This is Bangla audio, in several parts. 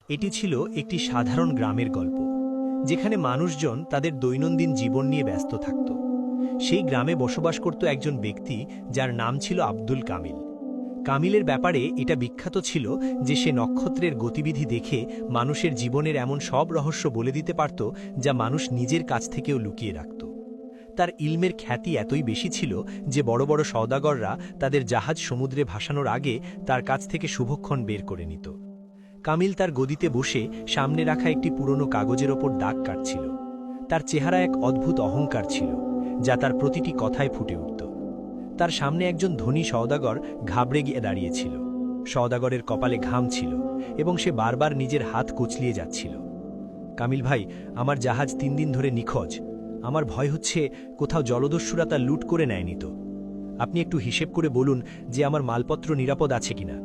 এটি ছিল একটি সাধারণ গ্রামের গল্প, যেখানে মানুষজন তাদের দৈনন্দিন জীবন নিয়ে ব্যস্ত থাকত। সেই গ্রামে বসবাস করত একজন ব্যক্তি যার নাম ছিল আব্দুল কামিল। কামিলের ব্যাপারে এটা বিখ্যাত ছিল যে সে নক্ষত্রের গতিবিধি দেখে মানুষের জীবনের এমন সব রহস্য বলে দিতে পারত যা মানুষ নিজের কাছ থেকেও লুকিয়ে রাখত। তার ইলমের খ্যাতি এতই বেশি ছিল যে বড় বড় সওদাগররা তাদের জাহাজ সমুদ্রে ভাসানোর আগে তার কাছ থেকে শুভক্ষণ বের করে নিত। কামিল তার গদিতে বসে সামনে রাখা একটি পুরনো কাগজের ওপর দাগ কাটছিল। তার চেহারা এক অদ্ভুত অহংকার ছিল, যা তার প্রতিটি কথায় ফুটে উঠত। তার সামনে একজন ধনী সওদাগর ঘাবড়ে গিয়ে দাঁড়িয়েছিল। সওদাগরের কপালে ঘাম ছিল এবং সে বারবার নিজের হাত কুচলিয়ে যাচ্ছিল। কামিল ভাই, আমার জাহাজ 3 দিন ধরে নিখোঁজ। আমার ভয় হচ্ছে কোথাও জলদস্যুরা তা লুট করে নেয়নি তো। আপনি একটু হিসেব করে বলুন যে আমার মালপত্র নিরাপদ আছে কিনা।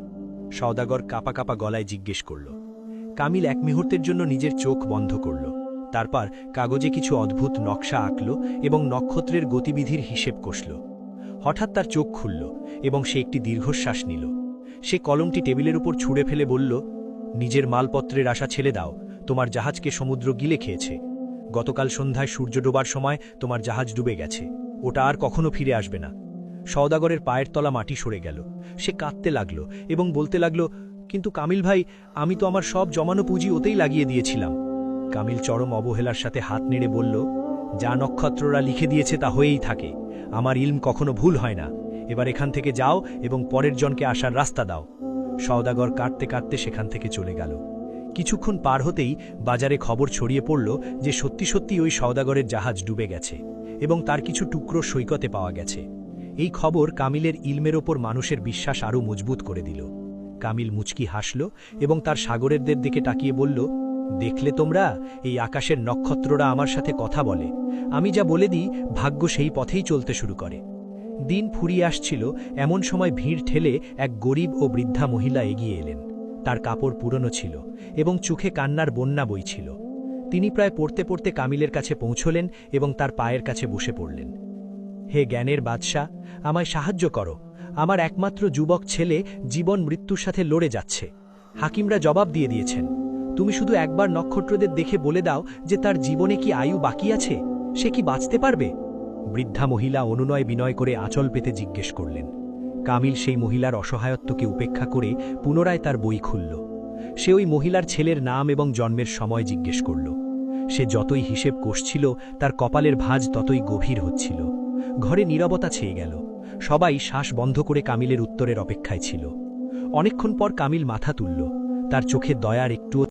সওদাগর কাপা কাপা গলায় জিজ্ঞেস করল। কামিল এক মুহূর্তের জন্য নিজের চোখ বন্ধ করল। তারপর কাগজে কিছু অদ্ভুত নকশা আঁকল এবং নক্ষত্রের গতিবিধির হিসেব কষল। হঠাৎ তার চোখ খুলল এবং সে একটি দীর্ঘশ্বাস নিল। সে কলমটি টেবিলের উপর ছুঁড়ে ফেলে বলল, নিজের মালপত্রের আশা ছেড়ে দাও। তোমার জাহাজকে সমুদ্র গিলে খেয়েছে। গতকাল সন্ধ্যায় সূর্য ডোবার সময় তোমার জাহাজ ডুবে গেছে। ওটা আর কখনো ফিরে আসবে না। সওদাগরের পায়ের তলা মাটি সরে গেল। সে কাঁদতে লাগল এবং বলতে লাগল, কিন্তু কামিল ভাই, আমি তো আমার সব জমানো পুঁজি ওতেই লাগিয়ে দিয়েছিলাম। কামিল চরম অবহেলার সাথে হাত নেড়ে বলল, যা নক্ষত্ররা লিখে দিয়েছে তা হয়েই থাকে। আমার ইলম কখনো ভুল হয় না। এবার এখান থেকে যাও এবং পরের জনকে আসার রাস্তা দাও। সওদাগর কাঁদতে কাঁদতে সেখান থেকে চলে গেল। কিছুক্ষণ পার হতেই বাজারে খবর ছড়িয়ে পড়ল যে সত্যি সত্যি ওই সওদাগরের জাহাজ ডুবে গেছে এবং তার কিছু টুকরো সৈকতে পাওয়া গেছে। এই খবর কামিলের ইলমের ওপর মানুষের বিশ্বাস আরও মজবুত করে দিল। কামিল মুচকি হাসল এবং তার সাগরেরদের দিকে তাকিয়ে বলল, দেখলে তোমরা, এই আকাশের নক্ষত্ররা আমার সাথে কথা বলে। আমি যা বলে দিই, ভাগ্য সেই পথেই চলতে শুরু করে। দিন ফুরিয়ে আসছিল, এমন সময় ভিড় ঠেলে এক গরিব ও বৃদ্ধা মহিলা এগিয়ে এলেন। তার কাপড় পুরনো ছিল এবং চোখে কান্নার বন্যা বইছিল। তিনি প্রায় পড়তে পড়তে কামিলের কাছে পৌঁছলেন এবং তার পায়ের কাছে বসে পড়লেন। হে জ্ঞানের বাদশা, আমায় সাহায্য করো। আমার একমাত্র যুবক ছেলে জীবন মৃত্যুর সাথে লড়ে যাচ্ছে। হাকিমরা জবাব দিয়ে দিয়েছেন। তুমি শুধু একবার নক্ষত্রদের দেখে বলে দাও যে তার জীবনে কি আয়ু বাকি আছে, সে কি বাঁচতে পারবে। বৃদ্ধা মহিলা অনুনয় বিনয় করে আঁচল পেতে জিজ্ঞেস করলেন। কামিল সেই মহিলার অসহায়ত্বকে উপেক্ষা করে পুনরায় তার বই খুলল। সে ওই মহিলার ছেলের নাম এবং জন্মের সময় জিজ্ঞেস করল। সে যতই হিসেব কষছিল, তার কপালের ভাঁজ ততই গভীর হচ্ছিল। ঘরে নীরবতা ছেয়ে গেল। সবাই শ্বাস বন্ধ করে কামিলের উত্তরের অপেক্ষায় ছিল। অনেকক্ষণ পর কামিল মাথা তুলল। তার চোখে দয়ার একটুও